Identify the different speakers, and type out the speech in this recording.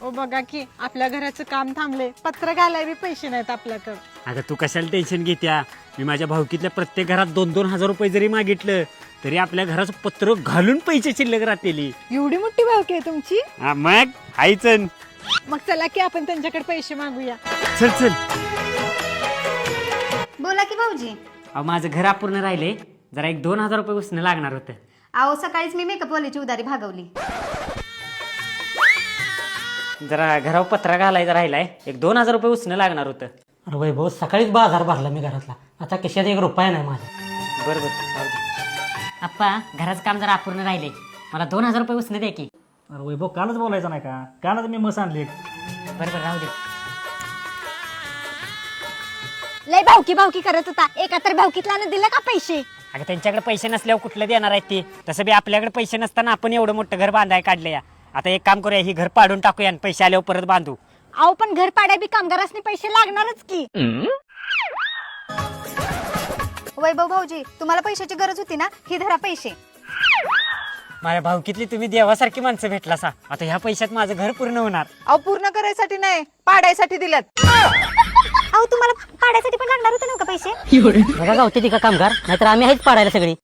Speaker 1: ओ बघा की आपल्या घराचं काम थांबले, पत्र घालाय बी पैसे नाहीत आपल्याकडं.
Speaker 2: आता तू कशाला टेन्शन घेत्या? मी माझ्या भाऊकीतल्या प्रत्येक घरात 2-2 हजार रुपये जरी मागितलं तरी आपल्या घराचं पत्र घालून पैसे शिल्लक राहतील.
Speaker 1: एवढी मोठी भावकी आहे तुमची?
Speaker 2: मग हायचन.
Speaker 1: मग चला की आपण त्यांच्याकडे पैसे मागूया.
Speaker 2: चल चल.
Speaker 3: बोला की भाऊजी.
Speaker 2: माझं घर अपूर्ण राहिले, जरा 1-2 हजार रुपये उसणं लागणार होतं.
Speaker 3: अहो सकाळीच मी मेकअप वालीची उधारी भागवली.
Speaker 2: जरा घरावर पत्रा घालायचा राहिलाय, 1-2 हजार रुपये उसणं लागणार होतं.
Speaker 4: अरे वैभव, सकाळीच बाजार भरला मी घरातला, आता कशात 1 रुपया नाही माझा.
Speaker 2: बरोबर. आप्पा, घराचं काम जरा अपूर्ण राहिले, मला 2 हजार रुपये उसणं द्या की.
Speaker 4: अरे वैभव, कालच बोलायचं नाही का? कालच मी मस आणली.
Speaker 2: बरोबर, राहू दे.
Speaker 3: लय भावकी भावकी करत होता, एका तर भावकीतला दिलं का पैसे?
Speaker 2: अगं त्यांच्याकडे पैसे नसल्यावर कुठलं देणार आहेत ते? तसं बी आपल्याकडे पैसे नसताना आपण एवढं मोठं घर बांधाय काढले या. आता एक काम करूया, ही घर पाडून टाकूया आणि पैसे आल्यावर परत बांधू.
Speaker 3: अहो पण घर पाड्या बी कामगारांनी पैसे लागणारच की. वैभव भाऊजी, तुम्हाला पैशाची गरज होती ना, ही धरा पैसे.
Speaker 2: माझ्या भाऊकीतली तुम्ही देवासारखी माणसं भेटला सा, आता ह्या पैशात माझं घर पूर्ण होणार.
Speaker 1: अहो पूर्ण करायसाठी नाही, पाडायसाठी दिल्यात.
Speaker 3: अहो तुम्हाला पाड्यासाठी पण लागणार होते ना का पैसे?
Speaker 4: बघा गावते ती का कामगार, नाहीतर आम्ही आहेच पाडायला सगळी.